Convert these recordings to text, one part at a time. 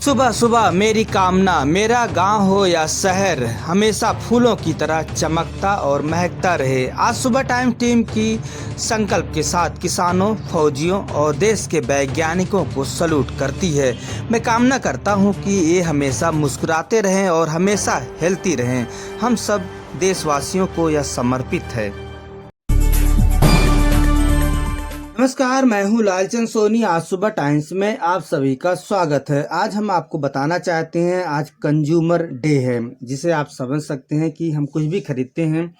सुबह सुबह मेरी कामना, मेरा गांव हो या शहर, हमेशा फूलों की तरह चमकता और महकता रहे। आज सुबह टाइम टीम की संकल्प के साथ किसानों, फौजियों और देश के वैज्ञानिकों को सैल्यूट करती है। मैं कामना करता हूं कि ये हमेशा मुस्कुराते रहें और हमेशा हेल्थी रहें। हम सब देशवासियों को यह समर्पित है। नमस्कार, मैं हूं लालचंद सोनी। आज सुबह टाइम्स में आप सभी का स्वागत है। आज हम आपको बताना चाहते हैं, आज कंज्यूमर डे है, जिसे आप समझ सकते हैं कि हम कुछ भी खरीदते हैं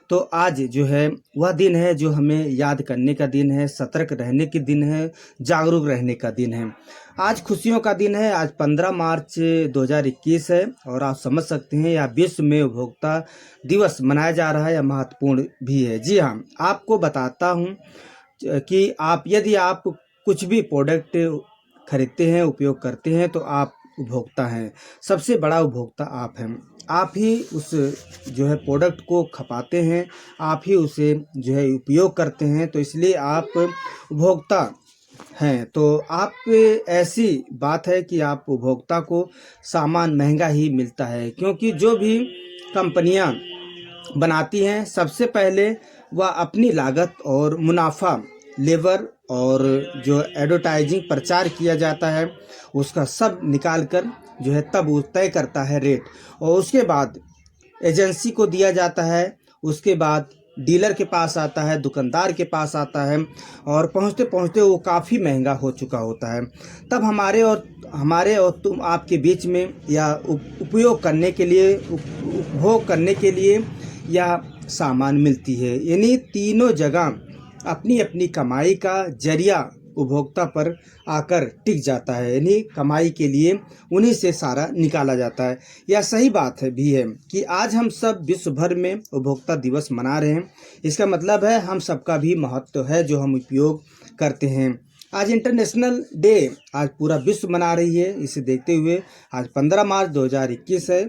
तो आज जो है वह दिन है जो हमें याद करने का दिन है, सतर्क रहने के दिन है, जागरूक रहने का दिन है। आज खुशियों का दिन है। आज 15 मार्च 2021 है और आप समझ सकते हैं यह विश्व में उपभोक्ता दिवस मनाया जा रहा है। यह महत्वपूर्ण भी है। जी हाँ, आपको बताता हूँ कि यदि आप कुछ भी प्रोडक्ट खरीदते हैं, उपयोग करते हैं तो आप उपभोक्ता हैं। सबसे बड़ा उपभोक्ता आप हैं। आप ही उस जो है प्रोडक्ट को खपाते हैं, आप ही उसे जो है उपयोग करते हैं, तो इसलिए आप उपभोक्ता हैं। तो आप ऐसी बात है कि आप उपभोक्ता को सामान महंगा ही मिलता है, क्योंकि जो भी कंपनियां बनाती हैं सबसे पहले वह अपनी लागत और मुनाफा, लेबर और जो एडवर्टाइजिंग प्रचार किया जाता है उसका सब निकाल कर जो है तब वो तय करता है रेट, और उसके बाद एजेंसी को दिया जाता है। उसके बाद डीलर के पास आता है, दुकानदार के पास आता है, और पहुंचते पहुंचते वो काफ़ी महंगा हो चुका होता है। तब हमारे और तुम आपके बीच में या उपयोग करने के लिए, उपभोग करने के लिए या सामान मिलती है। यानी तीनों जगह अपनी अपनी कमाई का जरिया उपभोक्ता पर आकर टिक जाता है। यानी कमाई के लिए उन्हीं से सारा निकाला जाता है। यह सही बात है भी है कि आज हम सब विश्व भर में उपभोक्ता दिवस मना रहे हैं। इसका मतलब है हम सबका भी महत्व है जो हम उपयोग करते हैं। आज इंटरनेशनल डे आज पूरा विश्व मना रही है। इसे देखते हुए आज 15 मार्च 2021 है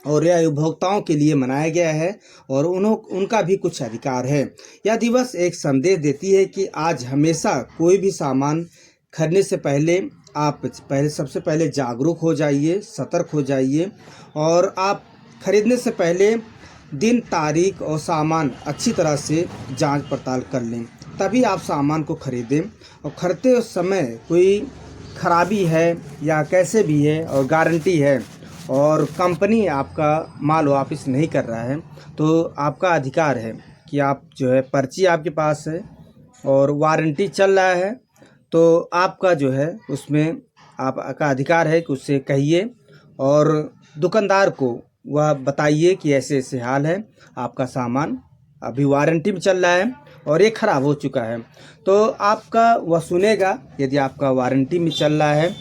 और यह उपभोक्ताओं के लिए मनाया गया है और उनका भी कुछ अधिकार है। यह दिवस एक संदेश देती है कि आज हमेशा कोई भी सामान खरीदने से पहले आप सबसे पहले जागरूक हो जाइए, सतर्क हो जाइए, और आप खरीदने से पहले दिन, तारीख और सामान अच्छी तरह से जांच पड़ताल कर लें, तभी आप सामान को खरीदें। और खरीदते समय कोई खराबी है या कैसे भी है और गारंटी है और कंपनी आपका माल वापस नहीं कर रहा है, तो आपका अधिकार है कि आप जो है पर्ची आपके पास है और वारंटी चल रहा है, तो आपका जो है उसमें आपका अधिकार है कि उससे कहिए और दुकानदार को वह बताइए कि ऐसे ऐसे हाल है, आपका सामान अभी वारंटी में चल रहा है और ये ख़राब हो चुका है, तो आपका वह सुनेगा यदि आपका वारंटी में चल रहा है।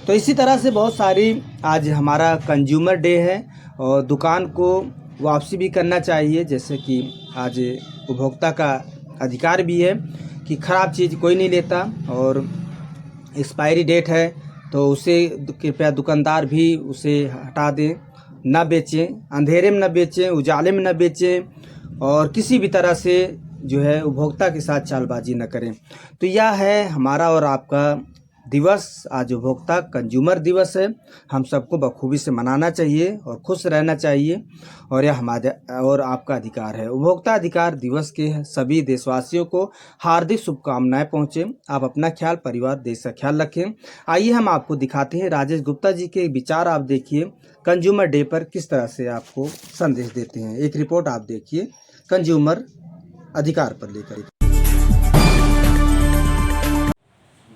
तो इसी तरह से बहुत सारी आज हमारा कंज्यूमर डे है और दुकान को वापसी भी करना चाहिए। जैसे कि आज उपभोक्ता का अधिकार भी है कि ख़राब चीज़ कोई नहीं लेता, और एक्सपायरी डेट है तो उसे कृपया दुकानदार भी उसे हटा दें, ना बेचें, अंधेरे में ना बेचें, उजाले में ना बेचें, और किसी भी तरह से जो है उपभोक्ता के साथ चालबाजी न करें। तो यह है हमारा और आपका दिवस। आज उपभोक्ता कंज्यूमर दिवस है। हम सबको बखूबी से मनाना चाहिए और खुश रहना चाहिए, और यह हमारे और आपका अधिकार है। उपभोक्ता अधिकार दिवस के सभी देशवासियों को हार्दिक शुभकामनाएं पहुँचे। आप अपना ख्याल, परिवार, देश का ख्याल रखें। आइए हम आपको दिखाते हैं राजेश गुप्ता जी के विचार। आप देखिए कंज्यूमर डे पर किस तरह से आपको संदेश देते हैं। एक रिपोर्ट आप देखिए कंज्यूमर अधिकार पर लेकर।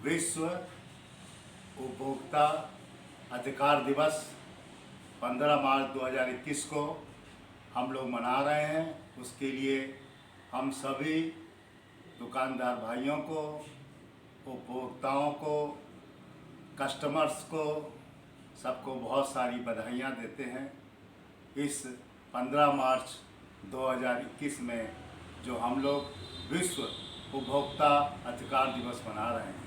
विश्व उपभोक्ता अधिकार दिवस 15 मार्च 2021 को हम लोग मना रहे हैं। उसके लिए हम सभी दुकानदार भाइयों को, उपभोक्ताओं को, कस्टमर्स को, सबको बहुत सारी बधाइयाँ देते हैं। इस 15 मार्च 2021 में जो हम लोग विश्व उपभोक्ता अधिकार दिवस मना रहे हैं।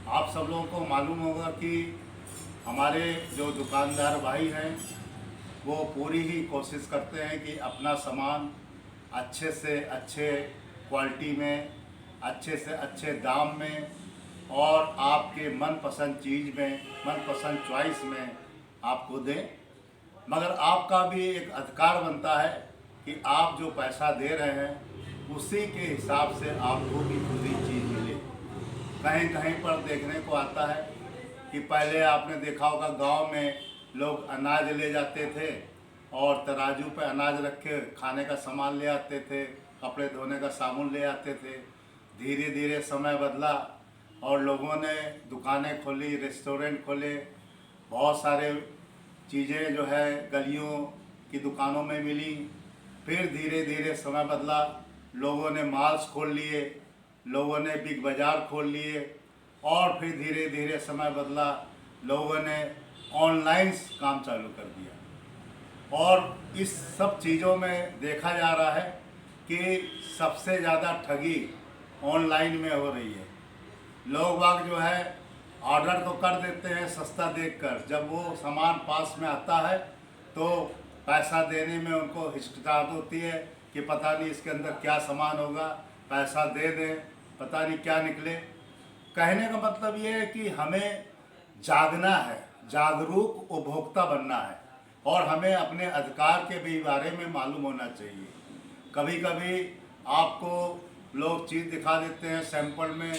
आप सब लोगों को मालूम होगा कि हमारे जो दुकानदार भाई हैं वो पूरी ही कोशिश करते हैं कि अपना सामान अच्छे से अच्छे क्वालिटी में, अच्छे से अच्छे दाम में और आपके मनपसंद चीज़ में, मनपसंद चॉइस में आपको दें। मगर आपका भी एक अधिकार बनता है कि आप जो पैसा दे रहे हैं उसी के हिसाब से आपको भी खुद ही चीज़ मिले। कहीं कहीं पर देखने को आता है कि पहले आपने देखा होगा गांव में लोग अनाज ले जाते थे और तराजू पे अनाज रख के खाने का सामान ले आते थे, कपड़े धोने का साबुन ले आते थे। धीरे धीरे समय बदला और लोगों ने दुकानें खोली, रेस्टोरेंट खोले, बहुत सारे चीज़ें जो है गलियों की दुकानों में मिली। फिर धीरे धीरे समय बदला, लोगों ने मॉल्स खोल लिए, लोगों ने बिग बाज़ार खोल लिए और फिर धीरे धीरे समय बदला, लोगों ने ऑनलाइन काम चालू कर दिया। और इस सब चीज़ों में देखा जा रहा है कि सबसे ज़्यादा ठगी ऑनलाइन में हो रही है। लोग बाग जो है ऑर्डर तो कर देते हैं सस्ता देखकर, जब वो सामान पास में आता है तो पैसा देने में उनको हिचकिचाहट होती है कि पता नहीं इसके अंदर क्या सामान होगा, पैसा दे दें, पता नहीं क्या निकले। कहने का मतलब ये है कि हमें जागना है, जागरूक उपभोक्ता बनना है और हमें अपने अधिकार के भी बारे में मालूम होना चाहिए। कभी कभी आपको लोग चीज़ दिखा देते हैं सैंपल में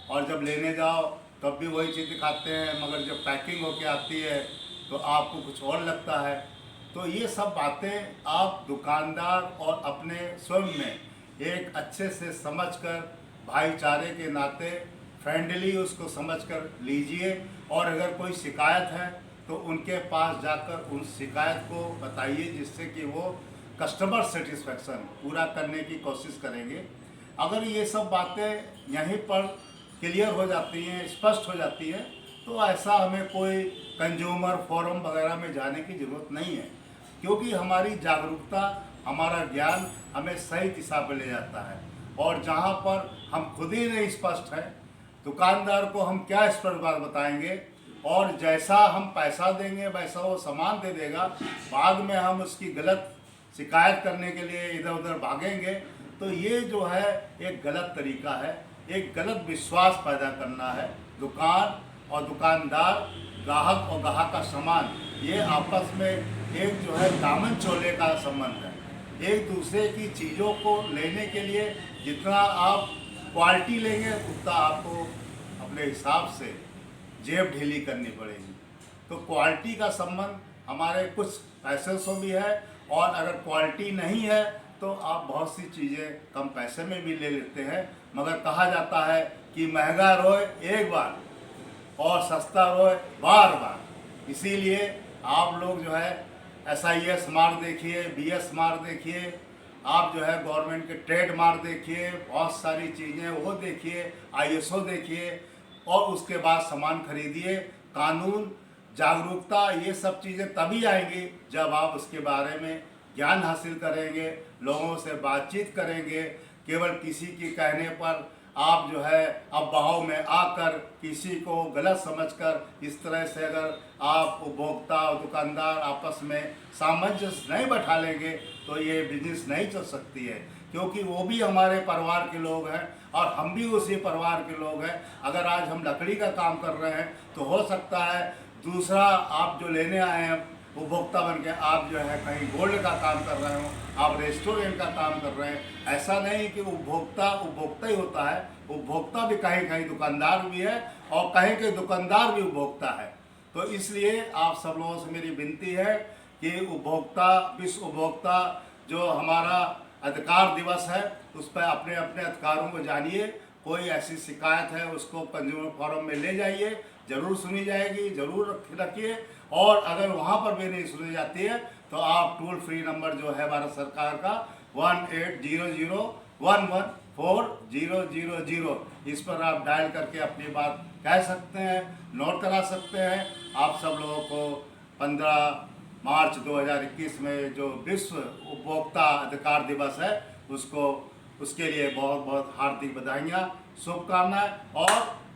और जब लेने जाओ तब भी वही चीज़ दिखाते हैं, मगर जब पैकिंग होके आती है तो आपको कुछ और लगता है। तो ये सब बातें आप दुकानदार और अपने स्वयं में एक अच्छे से समझकर, भाईचारे के नाते फ्रेंडली उसको समझकर लीजिए। और अगर कोई शिकायत है तो उनके पास जाकर उन शिकायत को बताइए, जिससे कि वो कस्टमर सेटिस्फेक्शन पूरा करने की कोशिश करेंगे। अगर ये सब बातें यहीं पर क्लियर हो जाती हैं, स्पष्ट हो जाती हैं, तो ऐसा हमें कोई कंज्यूमर फोरम वगैरह में जाने की ज़रूरत नहीं है, क्योंकि हमारी जागरूकता, हमारा ज्ञान हमें सही दिशा पर ले जाता है। और जहाँ पर हम खुद ही नहीं स्पष्ट हैं, दुकानदार को हम क्या स्पष्ट बात बताएंगे, और जैसा हम पैसा देंगे वैसा वो सामान दे देगा, बाद में हम उसकी गलत शिकायत करने के लिए इधर उधर भागेंगे, तो ये जो है एक गलत तरीका है, एक गलत विश्वास पैदा करना है। दुकान और दुकानदार, ग्राहक और ग्राहक का सामान, ये आपस में एक जो है दामन चोले का संबंध है। एक दूसरे की चीज़ों को लेने के लिए जितना आप क्वालिटी लेंगे उतना आपको अपने हिसाब से जेब ढीली करनी पड़ेगी। तो क्वालिटी का संबंध हमारे कुछ पैसे से भी है, और अगर क्वालिटी नहीं है तो आप बहुत सी चीज़ें कम पैसे में भी ले लेते हैं। मगर कहा जाता है कि महंगा रोए एक बार और सस्ता रोए बार बार। इसीलिए आप लोग जो है SIS मार्क देखिए, BS मार्क देखिए, आप जो है गवर्नमेंट के ट्रेड मार्क देखिए, बहुत सारी चीज़ें वो देखिए, ISO देखिए, और उसके बाद सामान खरीदिए। कानून, जागरूकता, ये सब चीज़ें तभी आएंगी जब आप उसके बारे में ज्ञान हासिल करेंगे, लोगों से बातचीत करेंगे। केवल किसी के कहने पर आप जो है अफवाहों में आकर किसी को गलत समझकर इस तरह से अगर आप उपभोक्ता और दुकानदार आपस में सामंजस्य नहीं बैठा लेंगे तो ये बिजनेस नहीं चल सकती है, क्योंकि वो भी हमारे परिवार के लोग हैं और हम भी उसी परिवार के लोग हैं। अगर आज हम लकड़ी का काम कर रहे हैं तो हो सकता है दूसरा आप जो लेने आए हैं उपभोक्ता बन के, आप जो है कहीं गोल्ड का काम कर रहे हो, आप रेस्टोरेंट का काम कर रहे हैं। ऐसा नहीं कि उपभोक्ता उपभोक्ता ही होता है, उपभोक्ता भी कहीं कहीं दुकानदार भी है और कहीं कहीं दुकानदार भी उपभोक्ता है। तो इसलिए आप सब लोगों से मेरी विनती है कि उपभोक्ता, विश्व उपभोक्ता जो हमारा अधिकार दिवस है, उस पर अपने अपने अधिकारों को जानिए। कोई ऐसी शिकायत है उसको कंज्यूमर फोरम में ले जाइए, ज़रूर सुनी जाएगी, ज़रूर रखिए। और अगर वहाँ पर भी नहीं सुनी जाती है तो आप टोल फ्री नंबर जो है भारत सरकार का 1800114000, इस पर आप डायल करके अपनी बात कह सकते हैं, नोट करा सकते हैं। आप सब लोगों को 15 मार्च 2021 में जो विश्व उपभोक्ता अधिकार दिवस है उसके लिए बहुत बहुत हार्दिक बधाइयाँ, शुभकामनाएं। और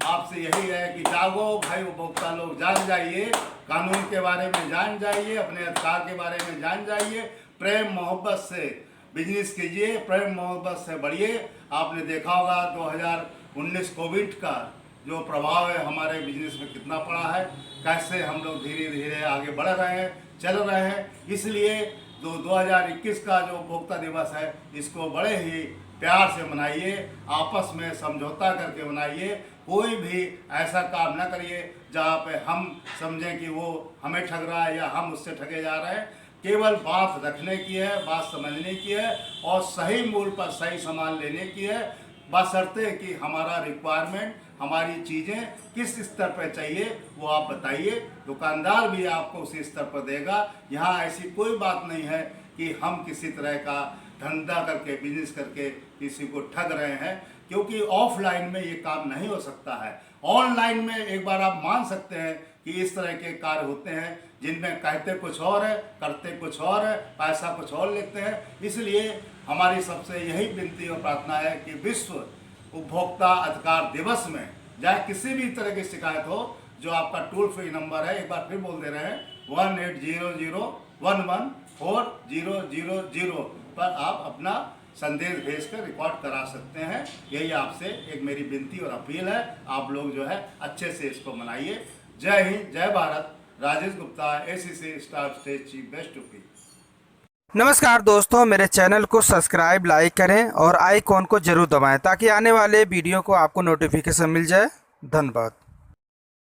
आपसे यही है कि जागो भाई उपभोक्ता लोग, जाग जाइए, कानून के बारे में जान जाइए, अपने अधिकार के बारे में जान जाइए, प्रेम मोहब्बत से बिजनेस कीजिए, प्रेम मोहब्बत से बढ़िए। आपने देखा होगा 2019 कोविड का जो प्रभाव है हमारे बिजनेस में कितना पड़ा है, कैसे हम लोग धीरे धीरे आगे बढ़ रहे हैं, चल रहे हैं। इसलिए 2021 का जो उपभोक्ता दिवस है इसको बड़े ही प्यार से मनाइए, आपस में समझौता करके मनाइए। कोई भी ऐसा काम ना करिए जहाँ पे हम समझें कि वो हमें ठग रहा है या हम उससे ठगे जा रहे हैं। केवल बात रखने की है, बात समझने की है और सही मूल्य पर सही सामान लेने की है, बशर्ते कि हमारा रिक्वायरमेंट, हमारी चीज़ें किस स्तर पर चाहिए वो आप बताइए। दुकानदार भी आपको उसी स्तर पर देगा। यहाँ ऐसी कोई बात नहीं है कि हम किसी तरह का धंधा करके, बिजनेस करके किसी को ठग रहे हैं, क्योंकि ऑफलाइन में ये काम नहीं हो सकता है। ऑनलाइन में एक बार आप मान सकते हैं कि इस तरह के कार्य होते हैं जिनमें कहते कुछ और है, करते कुछ और है, पैसा कुछ और लेते हैं। इसलिए हमारी सबसे यही विनती और प्रार्थना है कि विश्व उपभोक्ता अधिकार दिवस में चाहे किसी भी तरह की शिकायत हो, जो आपका टोल फ्री नंबर है, एक बार फिर बोल दे रहे हैं, 1800114000 पर आप अपना संदेश भेजकर रिकॉर्ड करा सकते हैं। यही आपसे एक मेरी विनती और अपील है। आप लोग जो है अच्छे से इसको मनाइए। जय हिंद, जय Bharat. Rajesh Gupta, ACC staff state chief guest UP. नमस्कार दोस्तों, मेरे चैनल को सब्सक्राइब, लाइक करें और आइकॉन को जरूर दबाएं ताकि आने वाले वीडियो को आपको नोटिफिकेशन मिल जाए। धन्यवाद।